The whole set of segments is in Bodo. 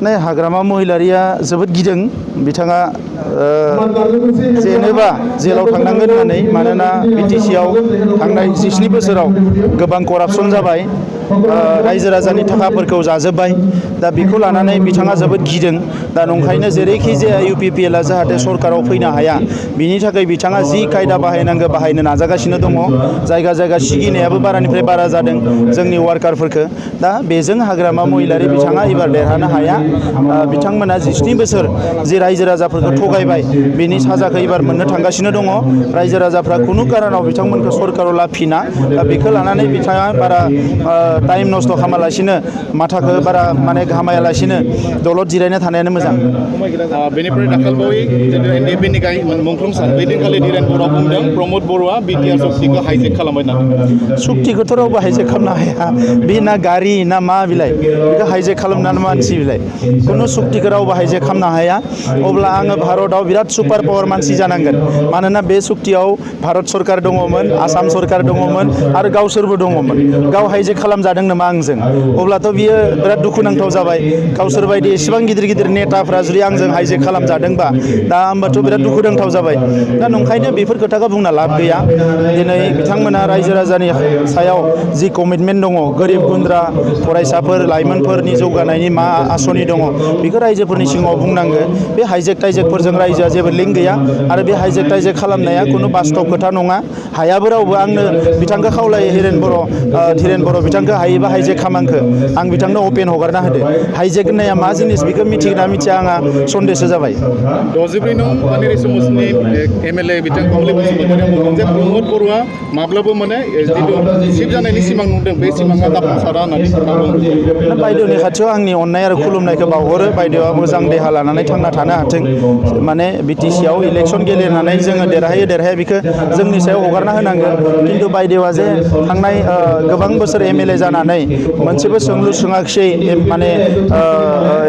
नै हाग्रामा महिलारिया जोबोद गिदों बिथाङा जेनेबा जेलाव थांनांगोन होननानै मानोना बिटिसि आव थांनाय 17 बोसोराव गोबां करापसन जाबाय रायजो राजानि थाखाफोरखौ जाजोब्बाय दा बेखौ लानानै बिथाङा जोबोद गिदों दा नंखायनो जेरैखि जाया UPPL आ जाहाथे सरकाराव फैनो हाया बिनि थाखाय बिथाङा जि कायदा बाहायनांगौ बाहायनो नाजागासिनो दङ जायगा जायगा सिगिनायाबो बारानिफ्राय बारा जादों जोंनि वार्कारफोरखौ दा बेजों हाग्रामा महिलारि बिथाङा एबार देरहानो हाया बिथांमोना 17 बोसोर जि रायजो राजाफोरखौ थगायबाय बेनि साजाखौ एबार मोननो थांगासिनो दङ रायजो राजाफ्रा खुनु कारनाव बिथांमोनखौ सरकाराव लाफिना दा बेखौ लानानै बिथाङा बारा टाइम नस्ट खालामालासिनो माथाखौ बारा माने घामायालासिनो दलद जिरायना थानायानो मोजां बेनिफ्राय दाखालबावै NDP नि मुंख्लं सान बैदिनखालि धीरेन बर'आ बुंदों प्रमद बर'आ बिटिआर सक्तिखौ हाइजेक खालामबाय होननानै सक्तिखौथ' रावबो हाइजेक खालामनो हाया बे ना गारि ना मा बिलाय बेखौ हाइजेक खालामनानै मानसि बिलाय खुनु सक्तिखौ रावबो हाइजेक खालामनो हाया अब्ला आङो भारतआव बिराद सुपार पावार मानसि जानांगोन मानोना बे सक्तियाव भारत सरकार दङमोन आसाम सरकार दङमोन आरो गावसोरबो दङमोन गाव हाइजेक खालामजादों नामा आंजों अब्लाथ' बियो बिराद दुखुनांथाव जाबाय गावसोर बायदि एसेबां गिदिर गिदिर नेताफ्रा जुदि आंजों हाइजेक खालामजादोंबा दा होमबाथ' बिराद दुखुनांथाव जाबाय दा नंखायनो बेफोर खोथाखौ बुंना लाब गैया दिनै बिथांमोना रायजो राजानि सायाव जि कमिटमेन्ट दङ गोरिब गुन्द्रा फरायसाफोर लाइमोनफोरनि जौगानायनि मा आसनि दङ बेखौ रायजोफोरनि सिगाङाव बुंनांगो बे हाइजेक टाइजेकफोरजों रायजोआ जेबो लिंक गैया आरो बे हाइजेक टाइजेक खालामनाया खुनु बास्तब खोथा नङा हायाबो रावबो आंनो बिथांखौ खावलायो धीरेन बर' बिथांखौ हायोबा हाइजेक खामांखो आं बिथांनो अपेन हगारना होदो हाइजेक होननाया मा जिनिस बेखौ मिथिगोना मिथिया आंहा सन्देहसो जाबाय 64 नं पानेरि समाजनि MLA बिथां कमलि बसुमतारिया बुंदों जे प्रमद बर'आ माब्लाबो माने जिथु चिफ जानायनि सिमां नुदों बे सिमाङा जाफुंसारा होननानै बायदेवनि खाथियाव आंनि अननाय आरो खुलुमनायखौ बावहरो बायदेवा मोजां देहा लानानै थांना थानो हाथों माने BTC आव इलेक्सन गेलेनानै जोङो देरहाया बेखौ जोंनि सायाव हगारना होनांगोन खिन्थु बायदेवा जे थांनाय गोबां बोसोर MLA जानानै मोनसेबो सोंलु सोङाखिसै माने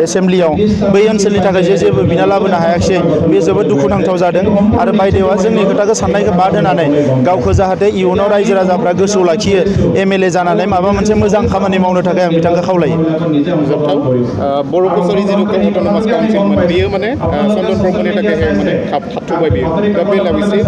एसेम्ब्लियाव बै ओनसोलनि थाखाय जेबो बिना लाबोनो हायाखिसै बे जोबोद दुखुनांथाव जादों आरो बायदेवा जोंनि खोथाखौ साननायखौ बाद होनानै गावखौ जाहाथे इयुनाव रायजो राजाफ्रा गोसोआव लाखियो MLA जानानै माबा मोनसे मोजां खामानि मावनो थाखाय आं बिथांखौ खावलायो बर' कसारि जिथु अट'नमास काउन्सिल बेयो माने चन्दन ब्रह्मनि थाखाय माने थाबथ'बाय बेयो दा बे लाबोसै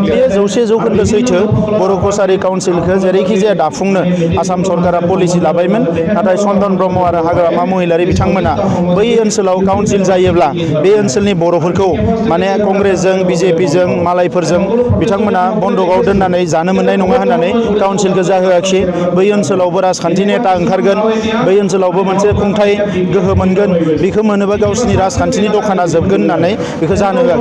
बेयो 100% सैथो बर' कसारि काउन्सिलखौ जेरैखि जाया दाफुंनो आसाम सरकारा पलिसि लाबायमोन नाथाय चन्दन ब्रह्म आरो हाग्रामा महिलारि बिथांमोना बै ओनसोलाव काउन्सिल जायोब्ला बे ओनसोलनि बर'फोरखौ माने कंग्रेसजों BJPजों मालायफोरजों बिथांमोना बन्दकआव दोननानै जानो मोननाय नङा होननानै काउन्सिलखौ जाहोआखिसै बै ओनसोलावबो राजखान्थि नेता ओंखारगोन बै ओनसोलावबो मोनसे खुंथाय गोहो मोनगोन बेखौ मोनोबा गावसिनि राजखान्थिनि दखाना जोबगोन होननानै बेखौ जानो होआखिसै